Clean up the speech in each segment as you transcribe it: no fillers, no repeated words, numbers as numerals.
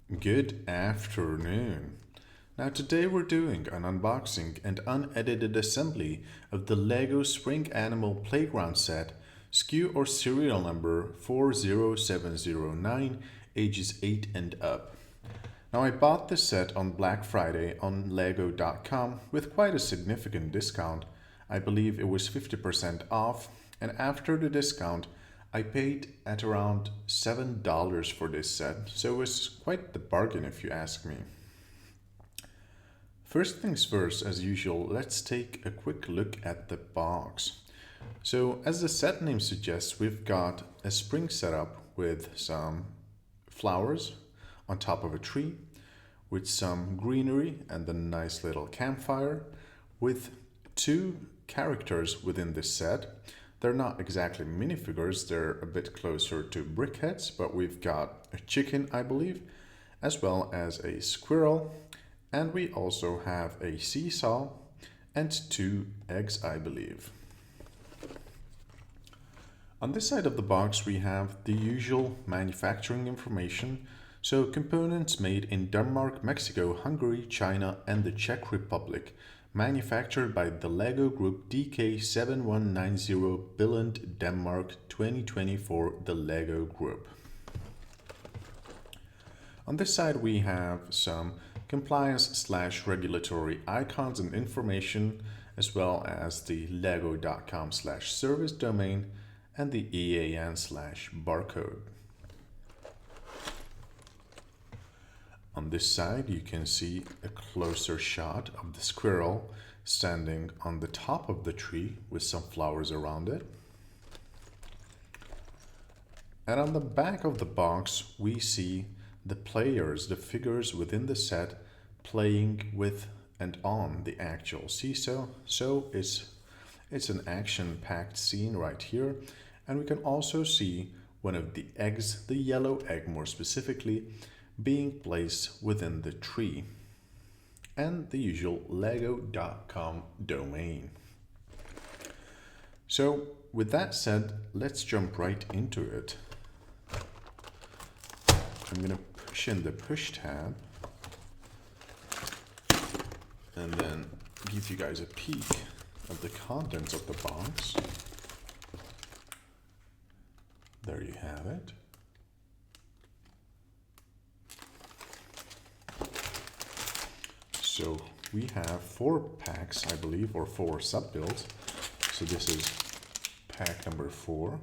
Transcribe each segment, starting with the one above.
Good afternoon. Now today we're doing an unboxing and unedited assembly of the LEGO Spring Animal Playground set, SKU or serial number 40709, ages 8 and up. Now I bought this set on Black Friday on lego.com with quite a significant discount. I believe it was 50% off, and after the discount I paid at around $7 for this set, so it was quite the bargain if you ask me. First things first, as usual, let's take a quick look at the box. So as the set name suggests, we've got a spring setup with some flowers on top of a tree, with some greenery and a nice little campfire, with two characters within this set. They're not exactly minifigures, they're a bit closer to brickheads, but we've got a chicken, I believe, as well as a squirrel, and we also have a seesaw and two eggs, I believe. On this side of the box we have the usual manufacturing information, so components made in Denmark, Mexico, Hungary, China and the Czech Republic, manufactured by the LEGO Group DK7190 Billund, Denmark 2024, the LEGO Group. On this side we have some compliance/regulatory icons and information, as well as the lego.com/service domain and the EAN/barcode. On this side you can see a closer shot of the squirrel standing on the top of the tree with some flowers around it. And on the back of the box we see the players, the figures within the set, playing with and on the actual seesaw. So it's an action-packed scene right here. And we can also see one of the eggs, the yellow egg more specifically, being placed within the tree, and the usual lego.com domain. So with that said, let's jump right into it. I'm going to push in the push tab and then give you guys a peek of the contents of the box. There you have it. So we have 4 packs, I believe, or 4 sub-builds. So this is pack number 4,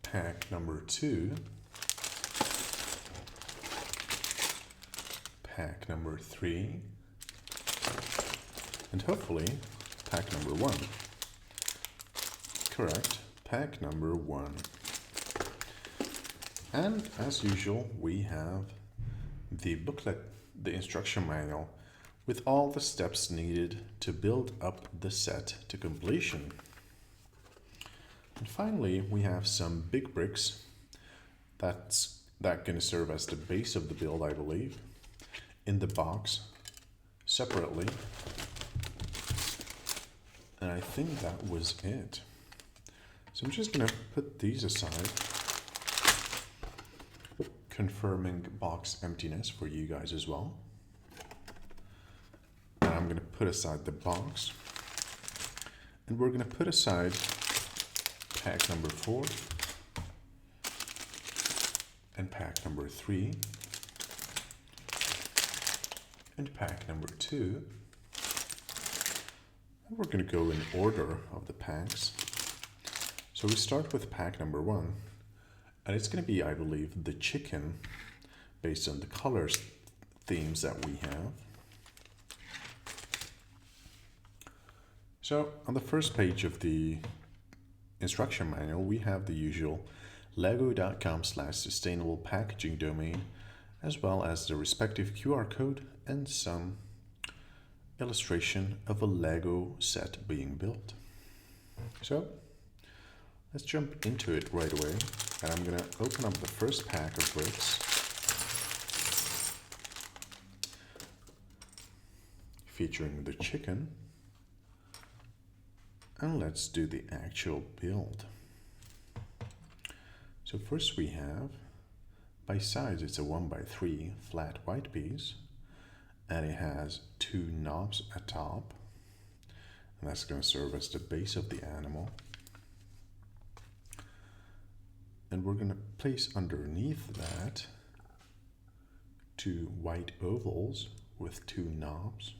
pack number 2, pack number 3, and hopefully pack number 1. Correct, pack number 1. And as usual, we have the booklet, the instruction manual, with all the steps needed to build up the set to completion. And finally, we have some big bricks that's going to serve as the base of the build, I believe, in the box separately. And I think that was it. So I'm just going to put these aside, confirming box emptiness for you guys as well. And I'm going to put aside the box, and we're going to put aside pack number 4 and pack number 3 and pack number 2, and we're going to go in order of the packs. So we start with pack number 1. And it's going to be, I believe, the chicken, based on the colors themes that we have. So on the first page of the instruction manual, we have the usual lego.com/sustainable packaging domain, as well as the respective QR code and some illustration of a Lego set being built. So let's jump into it right away. And I'm going to open up the first pack of bricks, featuring the chicken, and let's do the actual build. So first we have, by size it's a 1x3 flat white piece, and it has 2 knobs atop, and that's going to serve as the base of the animal. And we're going to place underneath that 2 white ovals with 2 knobs,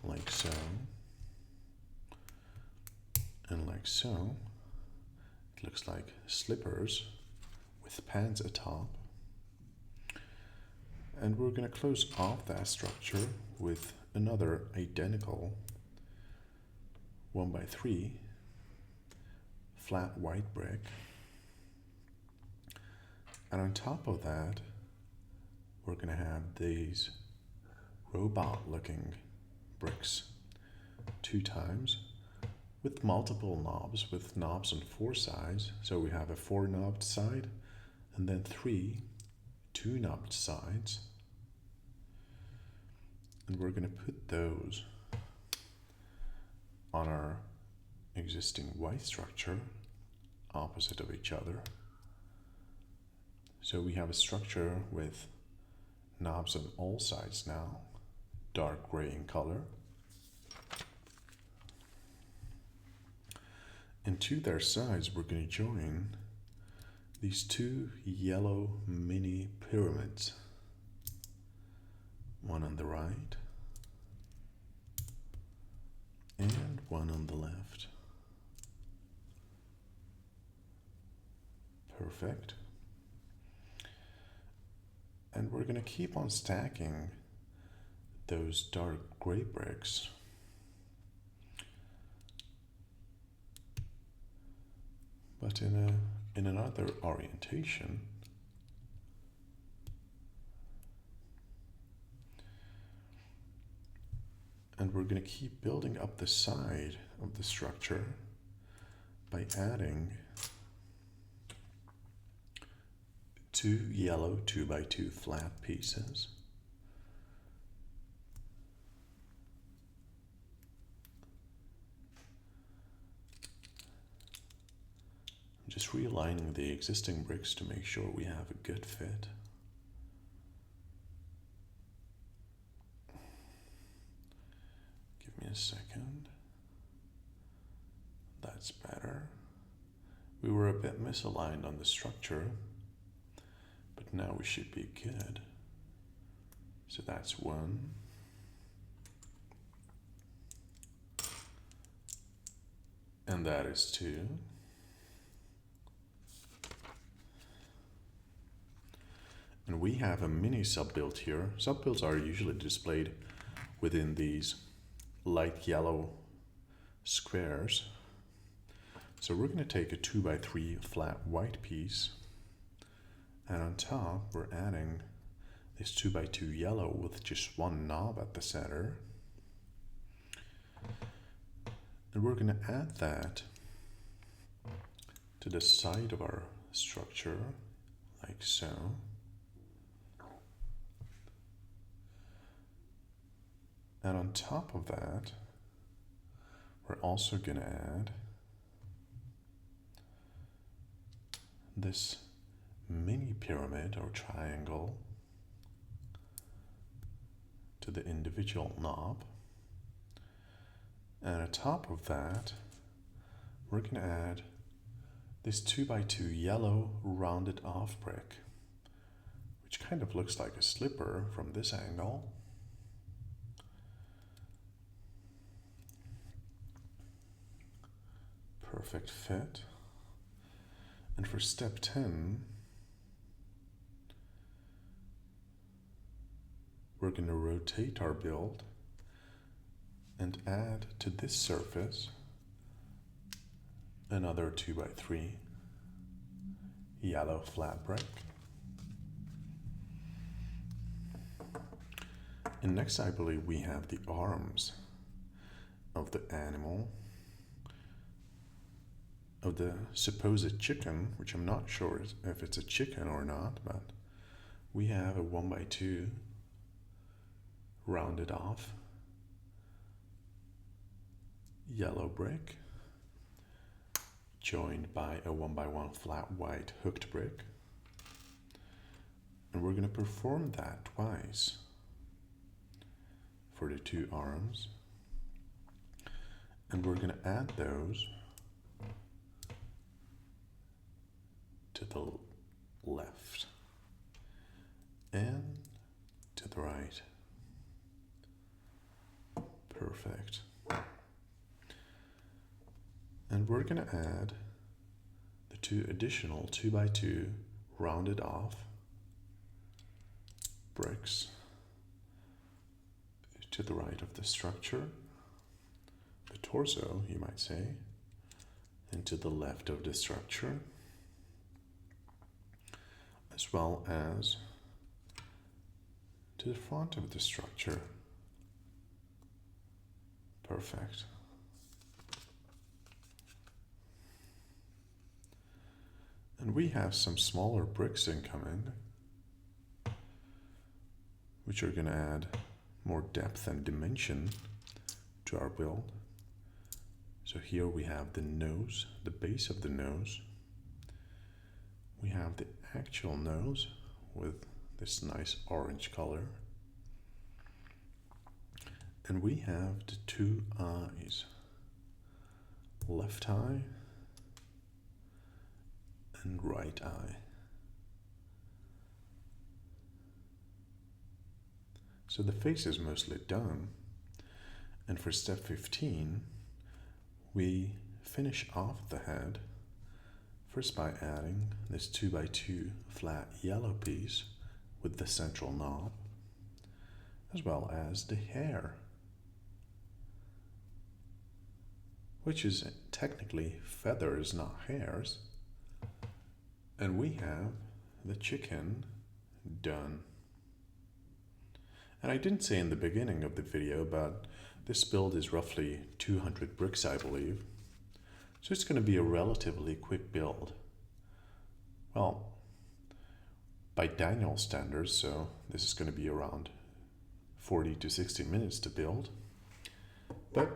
like so, and like so. It looks like slippers with pants atop. And we're going to close off that structure with another identical 1x3 flat white brick. And on top of that, we're going to have these robot-looking bricks 2 times with multiple knobs, with knobs on 4 sides. So we have a 4-knobbed side and then 3 2-knobbed sides. And we're going to put those on our existing white structure opposite of each other. So we have a structure with knobs on all sides now, dark gray in color. And to their sides, we're going to join these 2 yellow mini pyramids. One on the right and one on the left. Perfect. And we're going to keep on stacking those dark gray bricks but in another orientation. And we're going to keep building up the side of the structure by adding 2 yellow 2x2 flat pieces. I'm just realigning the existing bricks to make sure we have a good fit. Give me a second. That's better. We were a bit misaligned on the structure, but now we should be good. So that's 1. And that is 2. And we have a mini sub-build here. Sub-builds are usually displayed within these light yellow squares. So we're going to take a 2x3 flat white piece, and on top we're adding this 2x2 yellow with just 1 knob at the center. And we're going to add that to the side of our structure, like so. And on top of that, we're also going to add this mini pyramid or triangle to the individual knob. And on top of that, we're going to add this 2x2 yellow rounded off brick, which kind of looks like a slipper from this angle. Perfect fit. And for step 10, we're going to rotate our build and add to this surface another 2x3 yellow flat brick. And next, I believe we have the arms of the animal, of the supposed chicken, which I'm not sure if it's a chicken or not, but we have a 1x2 rounded off yellow brick joined by a 1x1 flat white hooked brick. And we're going to perform that twice for the two arms. And we're going to add those to the left and to the right. Perfect. And we're going to add the two additional 2x2 rounded off bricks to the right of the structure, the torso, you might say, and to the left of the structure, as well as to the front of the structure. Perfect. And we have some smaller bricks incoming, which are going to add more depth and dimension to our build. So here we have the nose, the base of the nose. We have the actual nose with this nice orange color. And we have the two eyes, left eye and right eye. So the face is mostly done. And for step 15, we finish off the head first by adding this 2x2 flat yellow piece with the central knob, as well as the hair, which is technically feathers, not hairs. And we have the chicken done. And I didn't say in the beginning of the video, but this build is roughly 200 bricks, I believe. So it's going to be a relatively quick build. Well, by Daniel's standards, so this is going to be around 40 to 60 minutes to build. But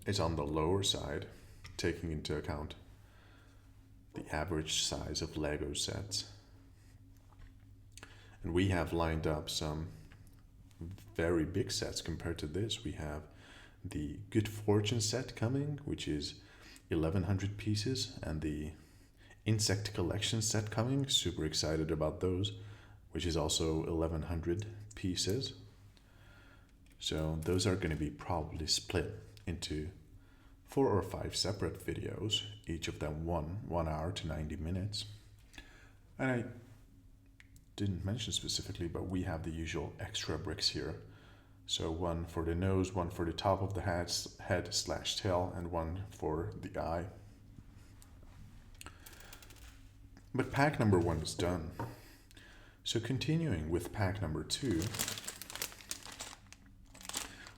it's on the lower side, taking into account the average size of Lego sets. And we have lined up some very big sets compared to this. We have the Good Fortune set coming, which is 1100 pieces, and the Insect Collection set coming. Super excited about those, which is also 1100 pieces. So those are going to be probably split into 4 or 5 separate videos, each of them 1 hour to 90 minutes. And I didn't mention specifically, but we have the usual extra bricks here. So one for the nose, one for the top of the head/tail, and one for the eye. But pack number 1 is done. So continuing with pack number 2,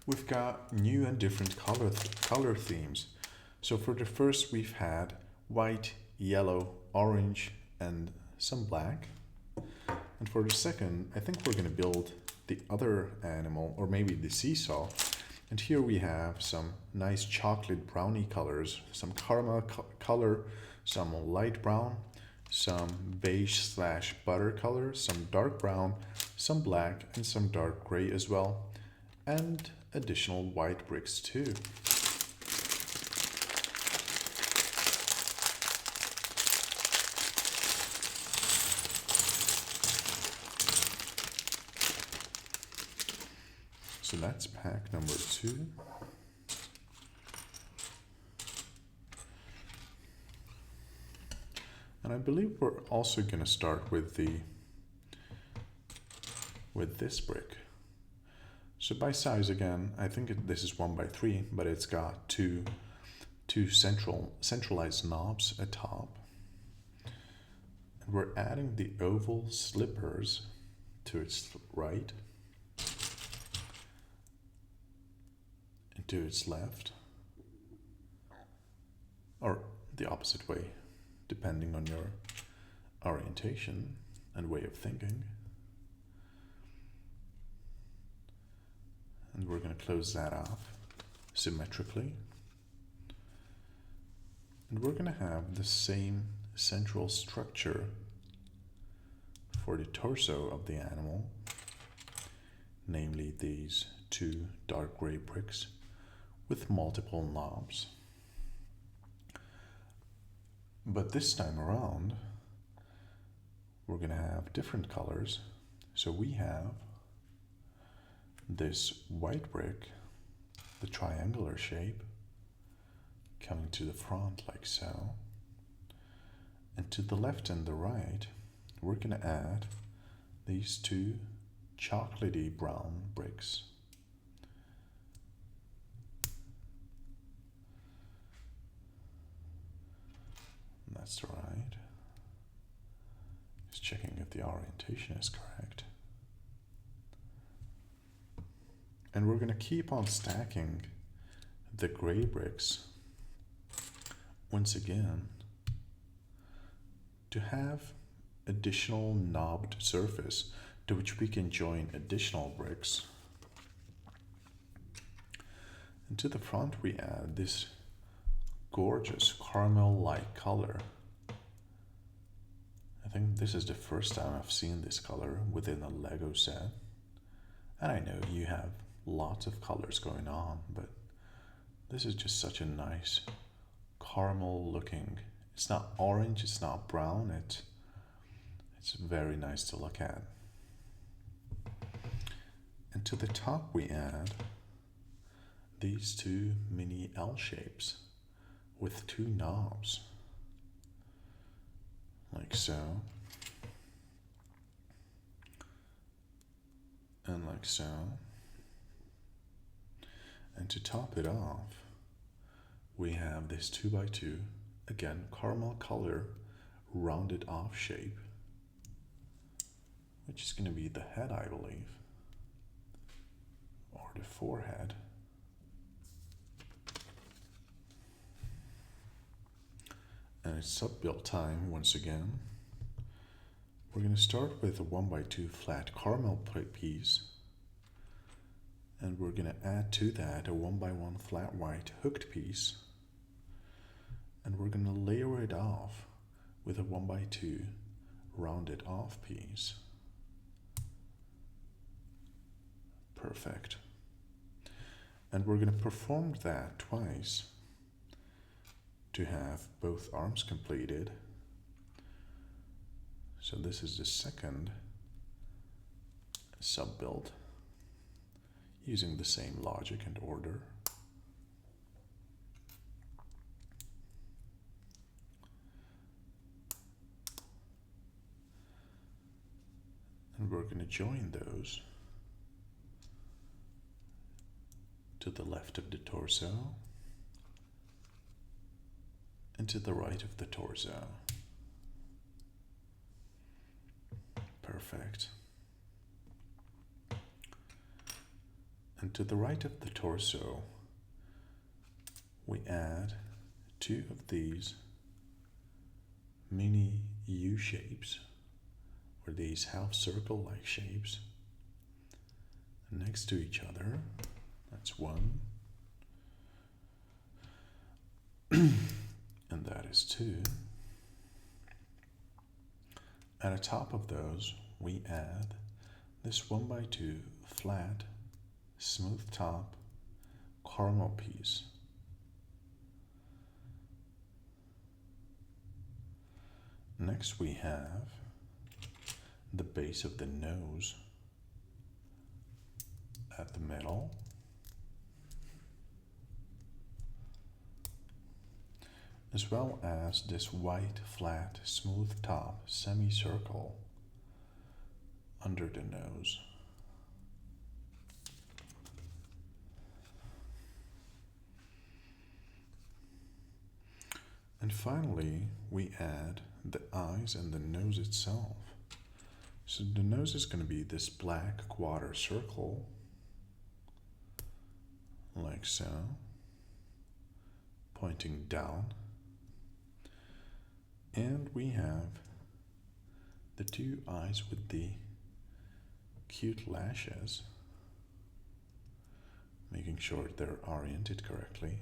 we've got new and different color themes. So for the first, we've had white, yellow, orange, and some black. And for the second, I think we're going to build the other animal, or maybe the seesaw. And here we have some nice chocolate brownie colors, some caramel color, some light brown, some beige/butter color, some dark brown, some black, and some dark gray as well, and additional white bricks too. So that's pack number 2. And I believe we're also going to start with this brick. So by size again, I think this is 1x3, but it's got two centralized knobs atop. And we're adding the oval slippers to its right and to its left, or the opposite way, depending on your orientation and way of thinking. And we're going to close that off symmetrically. And we're going to have the same central structure for the torso of the animal, namely these two dark gray bricks with multiple knobs. But this time around, we're going to have different colors. So we have this white brick, the triangular shape, coming to the front like so. And to the left and the right, we're going to add these two chocolatey brown bricks. That's right. Just checking if the orientation is correct. And we're going to keep on stacking the gray bricks once again to have additional knobbed surface to which we can join additional bricks. And to the front we add this gorgeous caramel-like color. I think this is the first time I've seen this color within a Lego set. And I know you have lots of colors going on, but this is just such a nice caramel looking. It's not orange, it's not brown, it's very nice to look at. And to the top we add these two mini L shapes with two knobs, like so, and like so. And to top it off, we have this 2x2, again, caramel color, rounded off shape, which is going to be the head, I believe, or the forehead. And it's sub-build time once again. We're going to start with a 1x2 flat caramel piece. And we're going to add to that a 1x1 flat white hooked piece. And we're going to layer it off with a 1x2 rounded off piece. Perfect. And we're going to perform that twice to have both arms completed. So this is the second sub-build using the same logic and order. And we're going to join those to the left of the torso and to the right of the torso. Perfect. And to the right of the torso, we add two of these mini U shapes, or these half circle-like shapes, next to each other. That's one. And that is two. At the top of those, we add this 1x2 flat, smooth top caramel piece. Next we have the base of the nose at the middle. As well as this white, flat, smooth top semicircle under the nose. And finally, we add the eyes and the nose itself. So the nose is going to be this black quarter circle, like so, pointing down. And we have the two eyes with the cute lashes, making sure they're oriented correctly.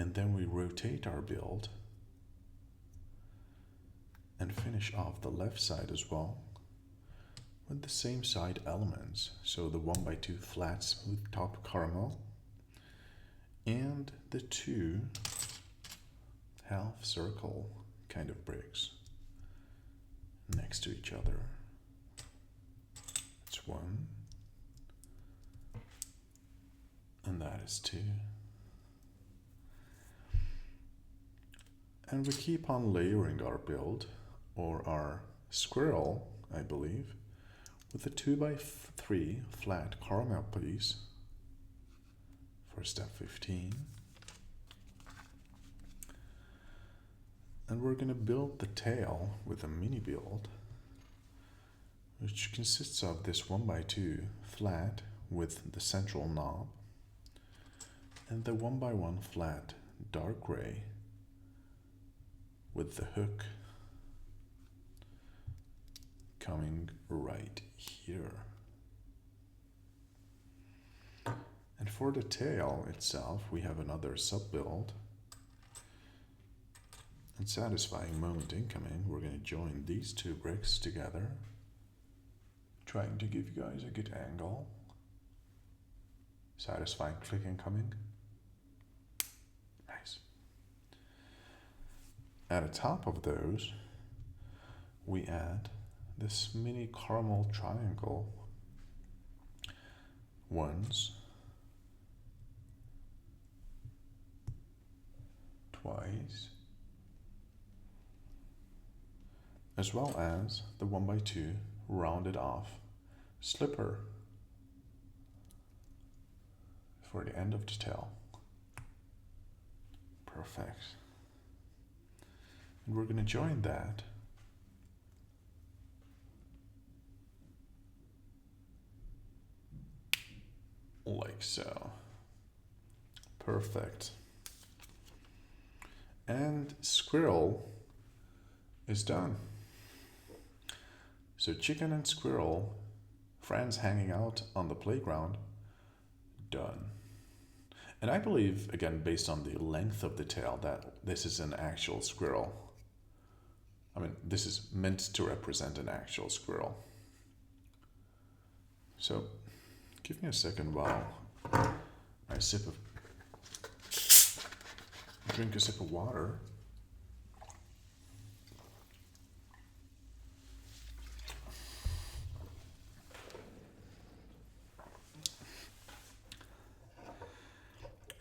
And then we rotate our build and finish off the left side as well with the same side elements. So the 1x2 flat smooth top caramel and the 2 half circle kind of bricks next to each other. It's 1 and that is 2. And we keep on layering our build, or our squirrel, I believe, with a 2x3 flat caramel piece for step 15. And we're going to build the tail with a mini build, which consists of this 1x2 flat with the central knob and the 1x1 flat dark gray with the hook coming right here. And for the tail itself, we have another sub build. And satisfying moment incoming, we're going to join these 2 bricks together, trying to give you guys a good angle. Satisfying click incoming. Nice. At the top of those, we add this mini caramel triangle once, twice, as well as the 1x2 rounded off slipper for the end of the tail. Perfect. And we're going to join that like so. Perfect. And squirrel is done. So chicken and squirrel, friends hanging out on the playground, done. And I believe, again, based on the length of the tail, that this is an actual squirrel. I mean, this is meant to represent an actual squirrel. So, give me a second while I drink a sip of water.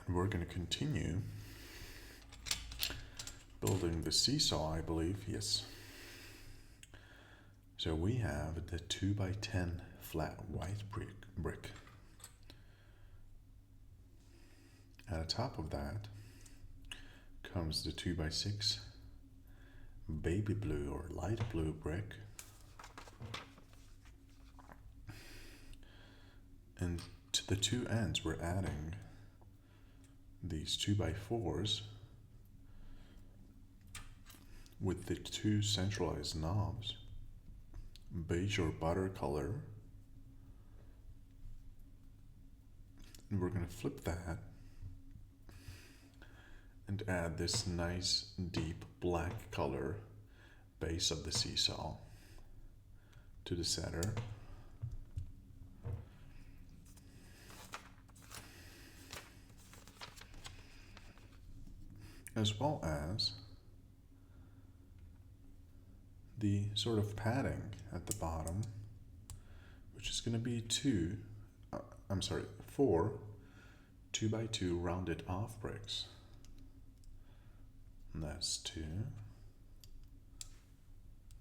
And we're going to continue building the seesaw, I believe, yes. So we have the 2x10 flat white brick. At the top of that comes the 2x6 baby blue or light blue brick. And to the 2 ends we're adding these 2x4s with the 2 centralized knobs, beige or butter color. And we're going to flip that and add this nice deep black color base of the seesaw to the center. As well as the sort of padding at the bottom, which is going to be 4 2x2 rounded off bricks. And that's 2,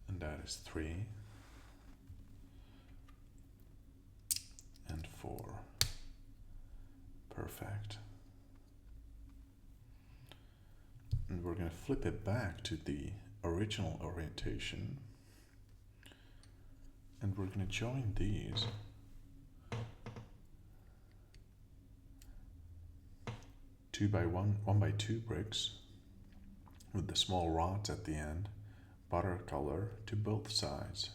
and that is 3, and 4. Perfect. And we're going to flip it back to the original orientation, and we're going to join these one by two bricks with the small rods at the end, butter color to both sides.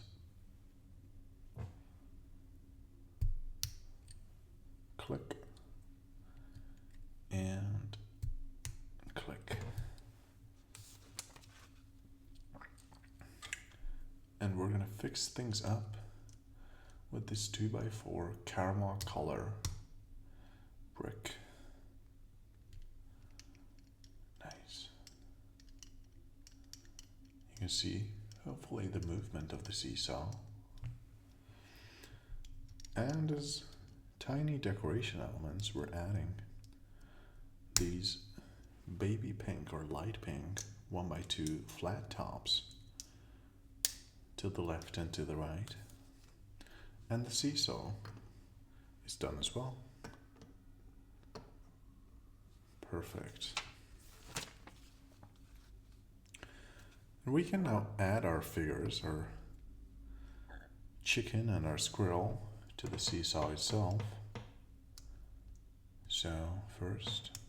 Click and click. And we're gonna fix things up with this 2x4 caramel color brick. Nice. You can see, hopefully, the movement of the seesaw. And as tiny decoration elements, we're adding these baby pink or light pink 1x2 flat tops to the left and to the right. And the seesaw is done as well. Perfect. And we can now add our figures, our chicken and our squirrel, to the seesaw itself. So first,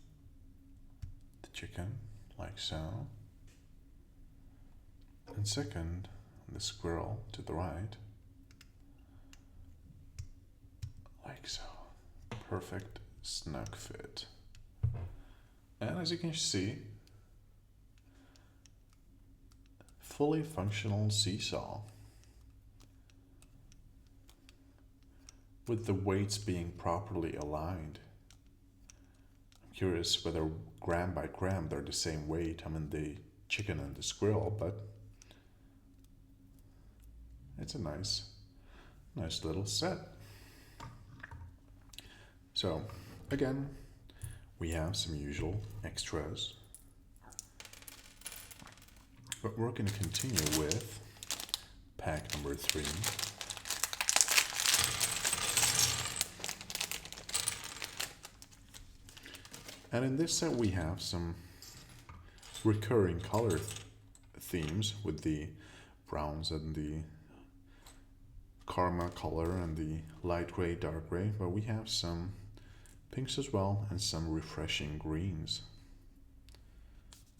the chicken, like so. And second, the squirrel to the right, like so. Perfect snug fit. And as you can see, fully functional seesaw with the weights being properly aligned. I'm curious whether gram by gram they're the same weight. I mean, the chicken and the squirrel, but it's a nice little set. So again, we have some usual extras, but we're going to continue with pack number 3. And in this set we have some recurring color themes with the browns and the caramel color and the light gray, dark gray, but we have some pinks as well and some refreshing greens.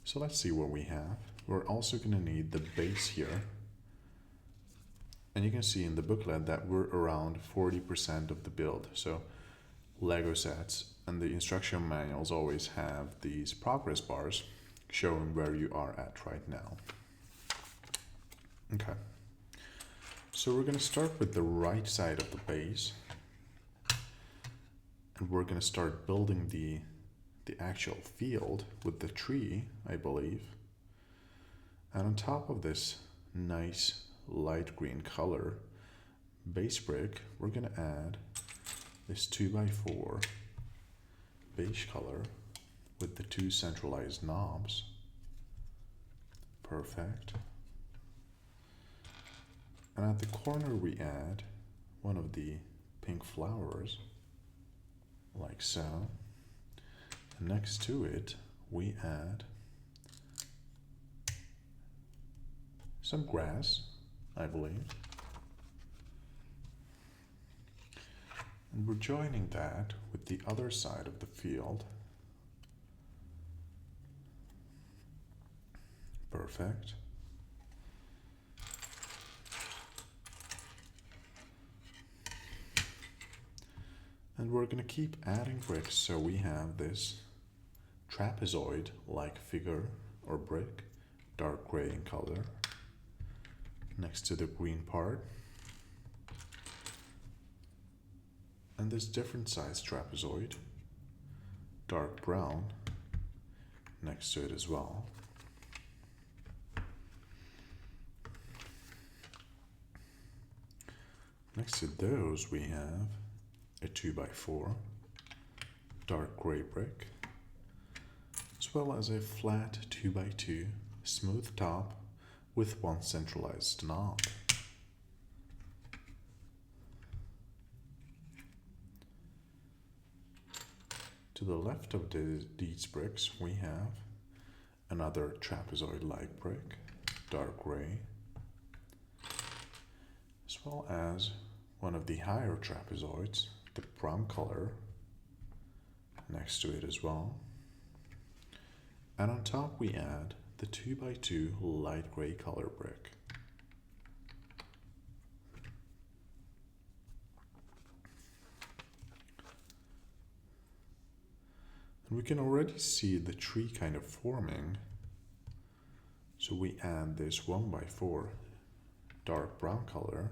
So let's see what we have. We're also going to need the base here. And you can see in the booklet that we're around 40% of the build. So Lego sets and the instruction manuals always have these progress bars showing where you are at right now. Okay. So we're going to start with the right side of the base. And we're going to start building the actual field with the tree, I believe. And on top of this nice light green color base brick, we're going to add this 2x4 beige color with the 2 centralized knobs. Perfect. And at the corner we add one of the pink flowers, like so. And next to it we add some grass, I believe. And we're joining that with the other side of the field. Perfect. And we're going to keep adding bricks, so we have this trapezoid-like figure or brick, dark gray in color, next to the green part. And this different size trapezoid, dark brown, next to it as well. Next to those we have a 2x4 dark gray brick, as well as a flat 2x2 smooth top with 1 centralized knob. To the left of these bricks we have another trapezoid-like brick, dark gray, as well as one of the higher trapezoids, the brown color, next to it as well. And on top we add the 2x2 light gray color brick. And we can already see the tree kind of forming. So we add this 1x4 dark brown color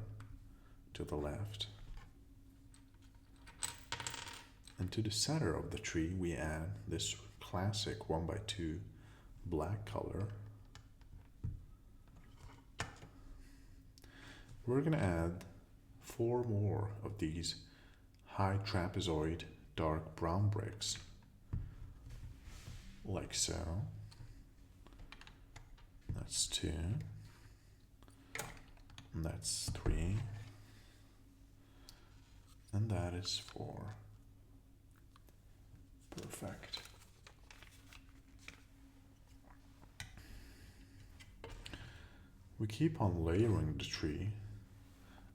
to the left. And to the center of the tree, we add this classic 1x2 black color. We're going to add 4 more of these high trapezoid dark brown bricks, like so. That's 2. And that's 3. And that is 4. Perfect. We keep on layering the tree,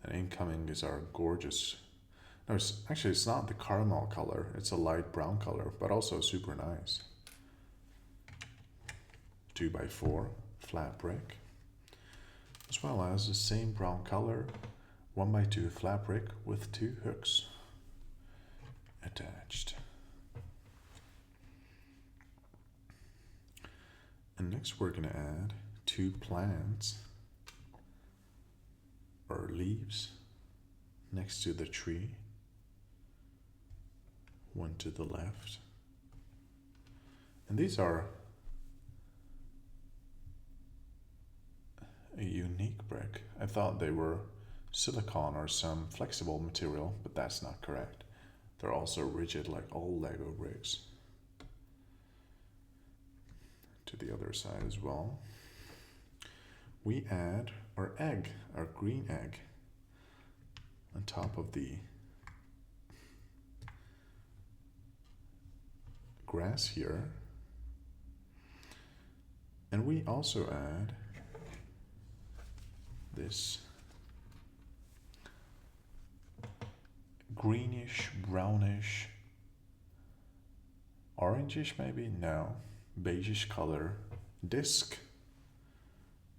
and incoming is our gorgeous, no, it's not the caramel color, it's a light brown color, but also super nice. 2x4 flat brick, as well as the same brown color 1x2 flat brick with 2 hooks attached. And next we're going to add 2 plants or leaves next to the tree, one to the left. And these are a unique brick. I thought they were silicone or some flexible material, but that's not correct. They're also rigid like all Lego bricks. To the other side as well. We add our egg, our green egg, on top of the grass here. And we also add this greenish, brownish, orangish maybe? No, beigeish color disc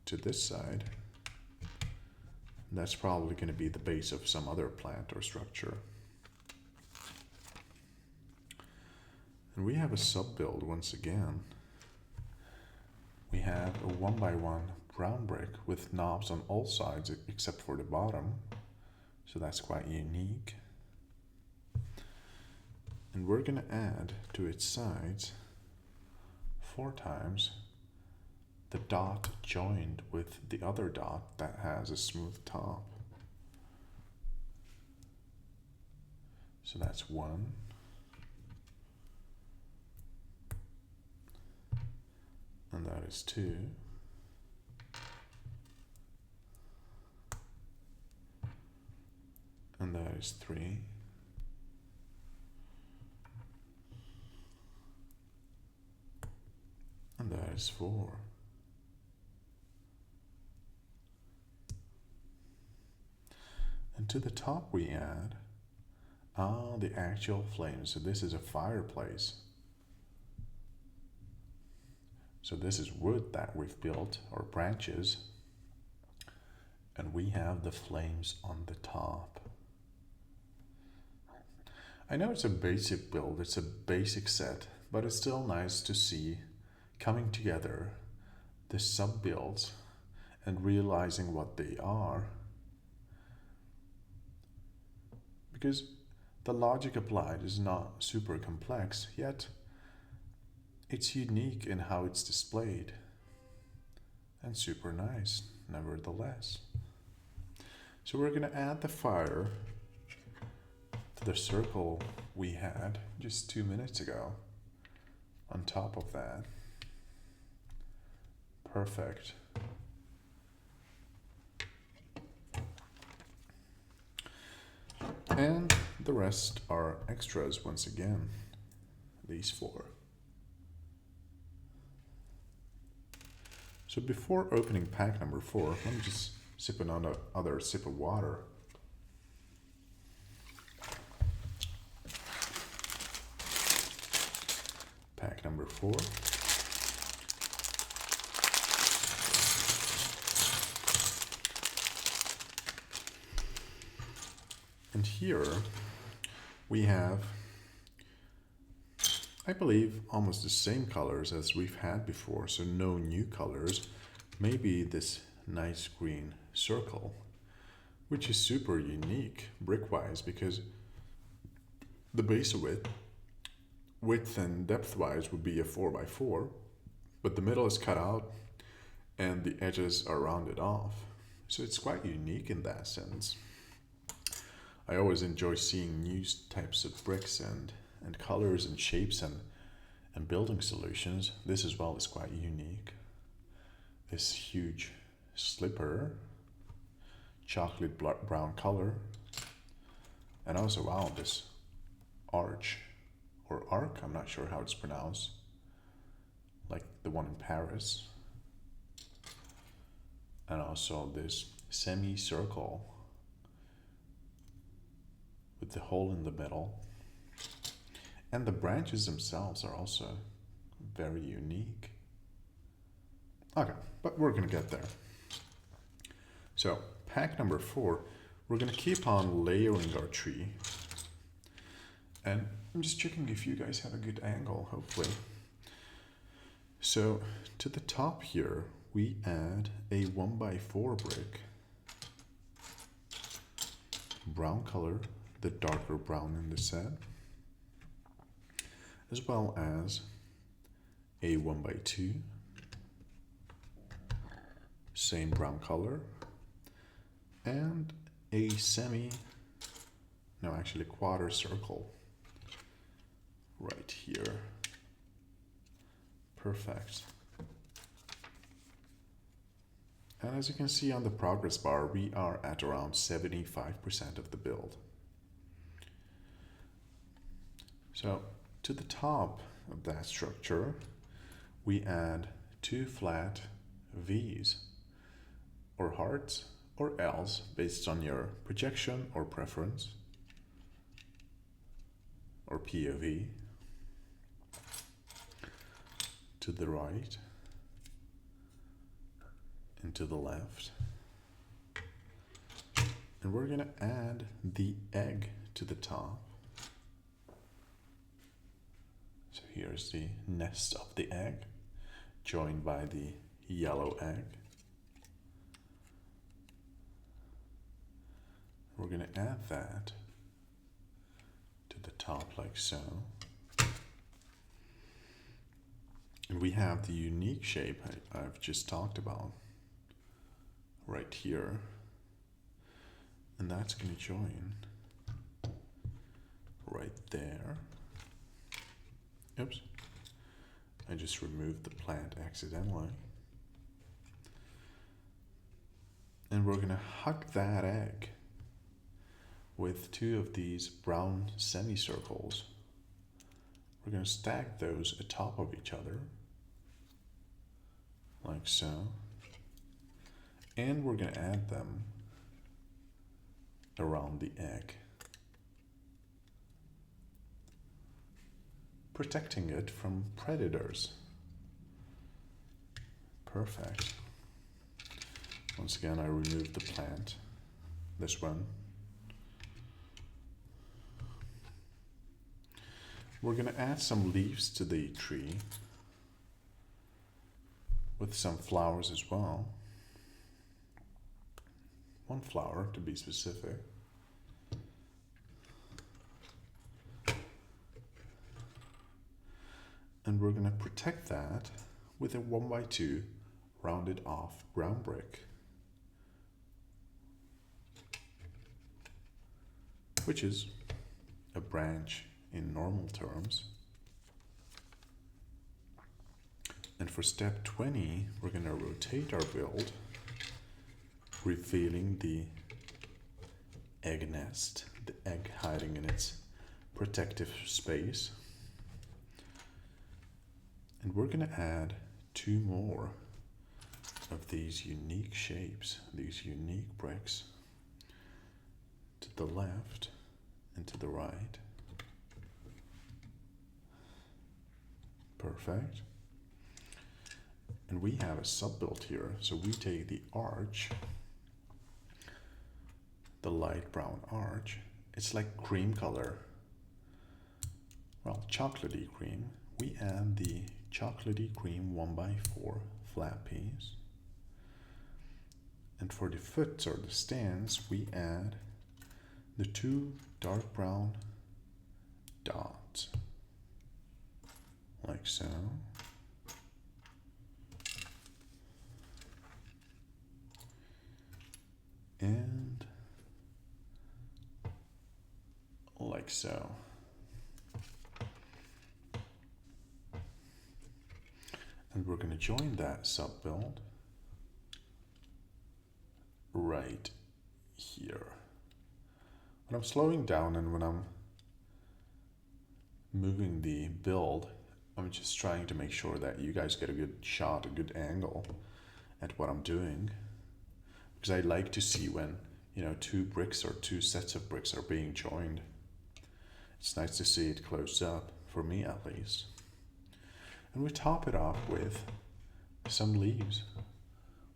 to this side. That's probably going to be the base of some other plant or structure. And we have a sub-build once again. We have a 1x1 brown brick with knobs on all sides except for the bottom. So that's quite unique. And we're going to add to its sides 4 times the dot joined with the other dot that has a smooth top. So that's 1. And that is 2. And that is 3. And that is 4. And to the top we add the actual flames. So this is a fireplace. So this is wood that we've built, or branches. And we have the flames on the top. I know it's a basic build, it's a basic set, but it's still nice to see coming together the sub-builds and realizing what they are. Because the logic applied is not super complex, yet it's unique in how it's displayed. And super nice, nevertheless. So we're going to add the fire to the circle we had just 2 minutes ago on top of that. Perfect. And the rest are extras once again, these 4. So before opening pack number 4, let me just sip another sip of water. Pack number 4. And here we have I believe almost the same colors as we've had before, so no new colors. Maybe this nice green circle, which is super unique brick-wise because the base of it, width and depth-wise, would be a 4x4, but the middle is cut out and the edges are rounded off. So it's quite unique in that sense. I always enjoy seeing new types of bricks and colors and shapes and building solutions. This as well is quite unique. This huge slipper, chocolate brown color, and also, wow, this arch or arc, I'm not sure how it's pronounced, like the one in Paris. And also this semicircle with the hole in the middle. And the branches themselves are also very unique. Okay, but we're gonna get there. So, pack number 4, we're gonna keep on layering our tree. And I'm just checking if you guys have a good angle, hopefully. So, to the top here, we add a 1x4 brick. Brown color, the darker brown in the set. As well as a 1x2, same brown color, and a quarter circle right here. Perfect. And as you can see on the progress bar, we are at around 75% of the build. So, to the top of that structure, we add 2 flat V's, or hearts, or L's, based on your projection or preference, or POV, to the right, and to the left. And we're gonna add the egg to the top. So here's the nest of the egg, joined by the yellow egg. We're going to add that to the top like so. And we have the unique shape I've just talked about right here. And that's going to join right there. Oops, I just removed the plant accidentally. And we're gonna hug that egg with 2 of these brown semicircles. We're gonna stack those atop of each other, like so. And we're gonna add them around the egg, protecting it from predators. Perfect. Once again, I removed the plant, this one. We're going to add some leaves to the tree with some flowers as well. 1 flower to be specific. And we're going to protect that with a 1x2 rounded off brown brick, which is a branch in normal terms. And for step 20, we're going to rotate our build, revealing the egg nest, the egg hiding in its protective space. And we're going to add 2 more of these unique shapes, these unique bricks, to the left and to the right. Perfect. And we have a sub-build here, so we take the arch, the light brown arch. It's like cream color. well, chocolatey cream, we add the chocolatey cream 1x4 flat piece. And for the foot or the stands, we add the 2 dark brown dots, like so. And like so. And we're going to join that sub build right here. When I'm slowing down and when I'm moving the build, I'm just trying to make sure that you guys get a good shot, a good angle at what I'm doing. Because I like to see when, 2 bricks or 2 sets of bricks are being joined. It's nice to see it close up, for me at least. And we top it off with some leaves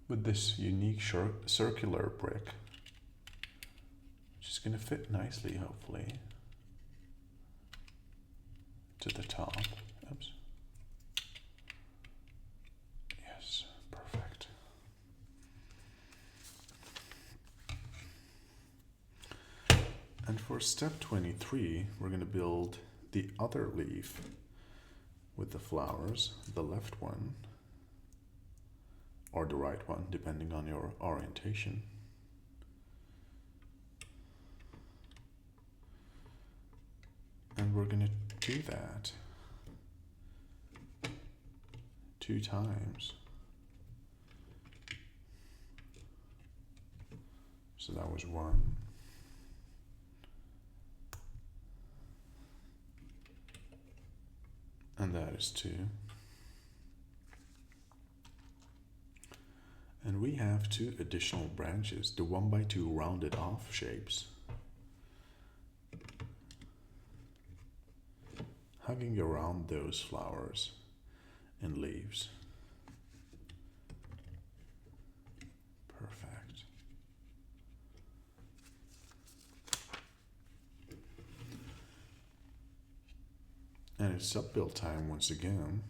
with this unique circular brick, which is going to fit nicely, hopefully, to the top. Oops. Yes, perfect. And for step 23, we're going to build the other leaf with the flowers, the left one, or the right one, depending on your orientation. And we're going to do that 2 times. So that was 1. And that is 2. And we have 2 additional branches, the 1x2 rounded off shapes, hugging around those flowers and leaves. Perfect. And it's sub build time once again.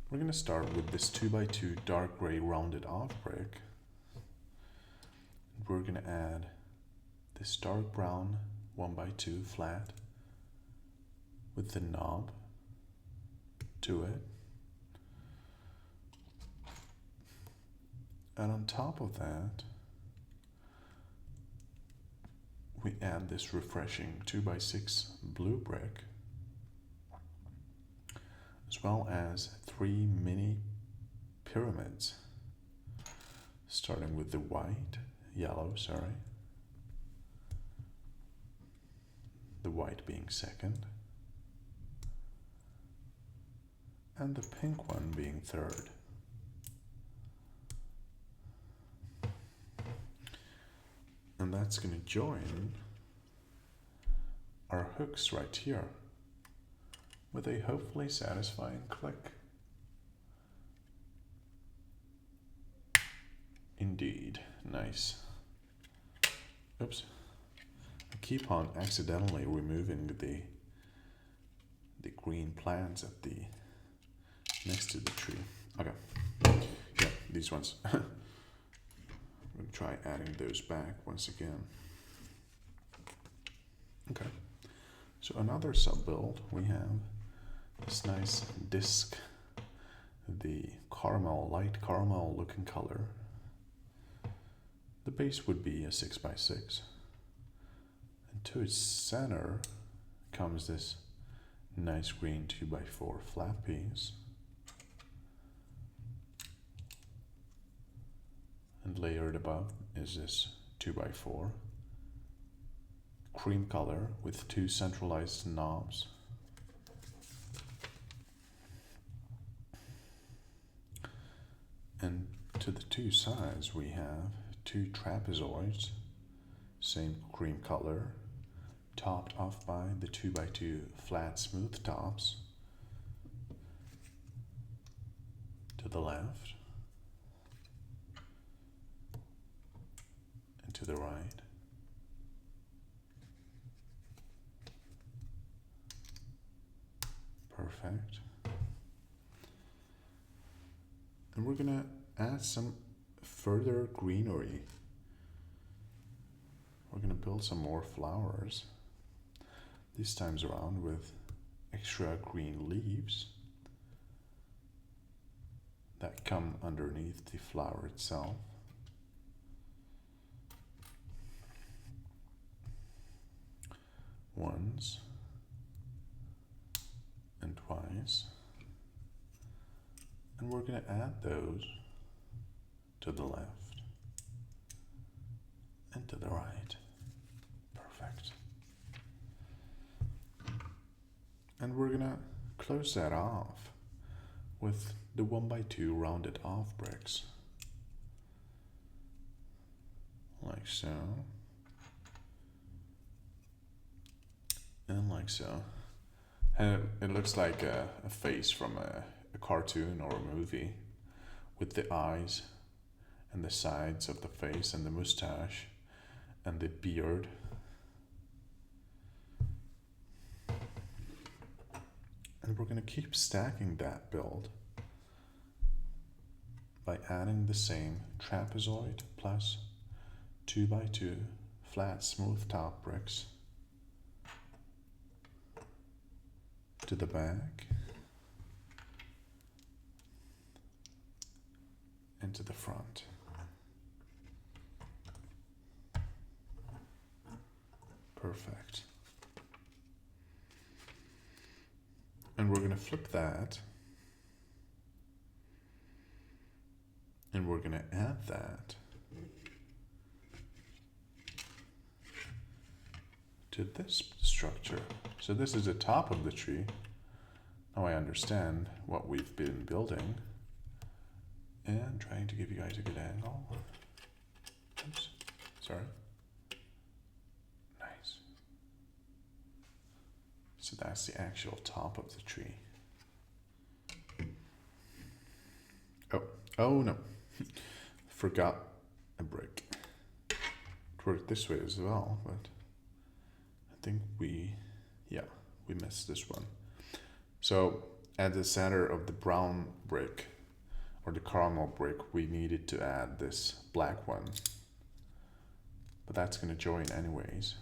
We're going to start with this 2x2 dark gray rounded off brick. We're going to add this dark brown 1x2 flat with the knob to it. And on top of that, we add this refreshing 2x6 blue brick, as well as 3 mini pyramids, starting with the yellow, the white being second, and the pink one being third. And that's going to join our hooks right here with a hopefully satisfying click. Indeed, nice. Oops. I keep on accidentally removing the green plants at the next to the tree. Okay. Yeah, these ones. I'm going to try adding those back once again. Okay. So another sub build, we have this nice disc, the light caramel looking color. The base would be a 6x6. And to its center comes this nice green 2x4 flat piece. And layered above is this 2x4 cream color with 2 centralized knobs. And to the 2 sides we have 2 trapezoids, same cream color, topped off by the 2x2 flat smooth tops to the left and to the right. Perfect. And we're gonna add some further greenery. We're gonna build some more flowers. This time's around with extra green leaves that come underneath the flower itself. Once and twice. And we're going to add those to the left and to the right. Perfect. And we're going to close that off with the 1x2 rounded off bricks. Like so. And like so. And it looks like a face from a cartoon or a movie, with the eyes and the sides of the face and the mustache and the beard. And we're going to keep stacking that build by adding the same trapezoid plus 2x2 flat smooth top bricks to the back and to the front. Perfect. And we're going to flip that, and we're going to add that to this structure. So this is the top of the tree. Now I understand what we've been building, and trying to give you guys a good angle. Oops, sorry. Nice. So that's the actual top of the tree. Oh no, forgot a brick. It worked this way as well, but I think we missed this one. So at the center of the brown brick, or the caramel brick, we needed to add this black one. But that's going to join anyways,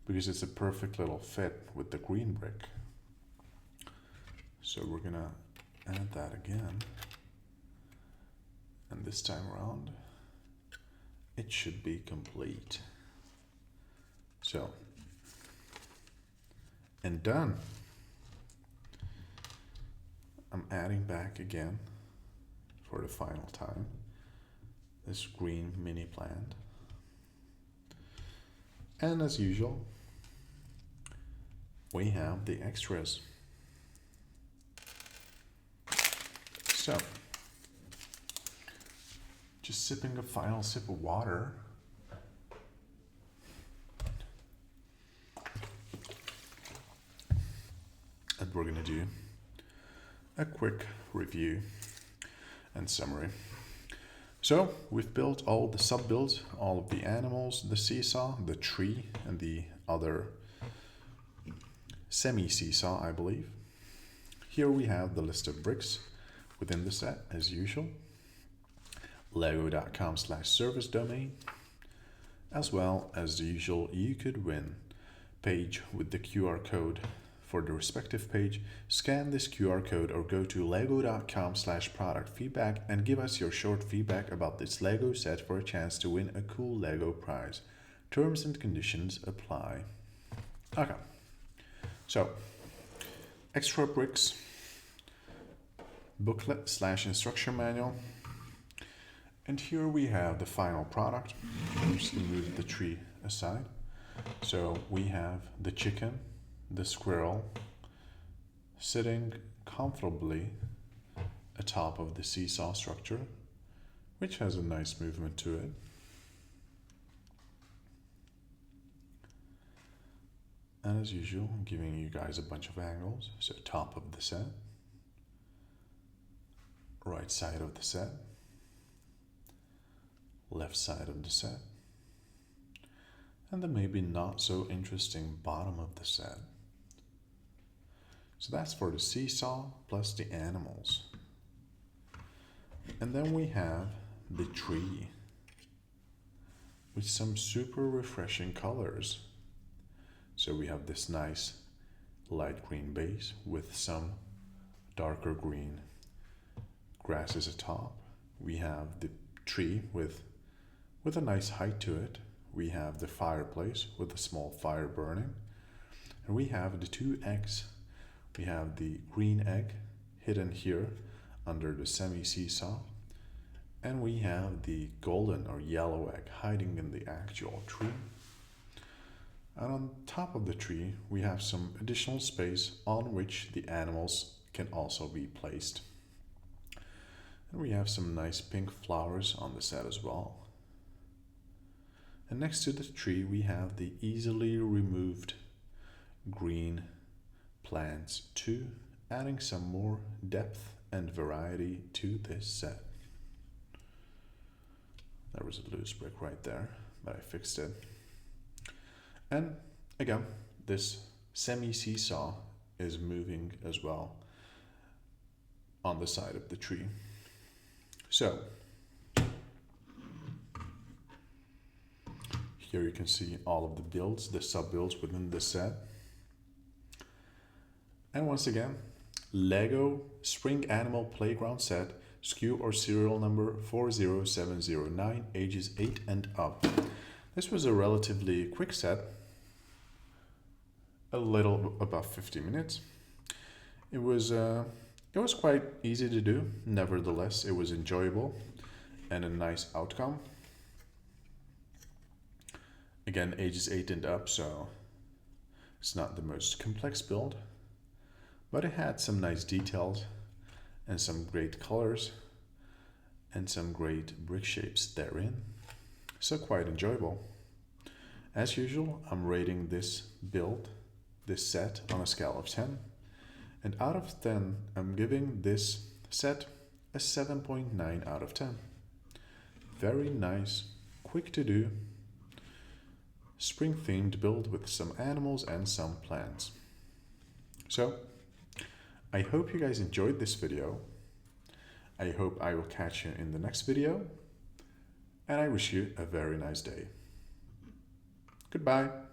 because it's a perfect little fit with the green brick. So we're going to add that again. And this time around, it should be complete. So, and done. I'm adding back again for the final time this green mini plant. And as usual, we have the extras. So, just sipping a final sip of water. And we're gonna do a quick review and summary. So we've built all the sub-builds, all of the animals, the seesaw, the tree, and the other semi-seesaw, I believe. Here we have the list of bricks within the set, as usual. Lego.com/service domain, as well as the usual you could win page with the QR code for the respective page. Scan this QR code or go to lego.com/product feedback and give us your short feedback about this Lego set for a chance to win a cool Lego prize. Terms and conditions apply. Okay, so extra bricks, booklet/instruction manual, and here we have the final product. I'm just gonna move the tree aside. So we have the chicken, the squirrel, sitting comfortably atop of the seesaw structure, which has a nice movement to it. And as usual, I'm giving you guys a bunch of angles. So top of the set, right side of the set, left side of the set, and the maybe not so interesting bottom of the set. So that's for the seesaw plus the animals. And then we have the tree with some super refreshing colors. So we have this nice light green base with some darker green grasses atop. We have the tree with a nice height to it. We have the fireplace with a small fire burning. And we have the two eggs. We have the green egg hidden here under the semi-seesaw. And we have the golden or yellow egg hiding in the actual tree. And on top of the tree, we have some additional space on which the animals can also be placed. And we have some nice pink flowers on the set as well. And next to the tree, we have the easily removed green plants too, adding some more depth and variety to this set. There was a loose brick right there, but I fixed it. And again, this semi-seesaw is moving as well on the side of the tree. So, here you can see all of the builds, the sub-builds within the set. And once again, Lego Spring Animal Playground Set, SKU or serial number 40709, ages 8 and up. This was a relatively quick set, a little above 50 minutes. It was quite easy to do. Nevertheless, it was enjoyable and a nice outcome. Again, ages 8 and up, so it's not the most complex build, but it had some nice details and some great colors and some great brick shapes therein. So quite enjoyable. As usual, I'm rating this build, this set, on a scale of 10. And out of 10, I'm giving this set a 7.9 out of 10. Very nice, quick to do, spring themed build with some animals and some plants. So, I hope you guys enjoyed this video. I hope I will catch you in the next video. And I wish you a very nice day. Goodbye.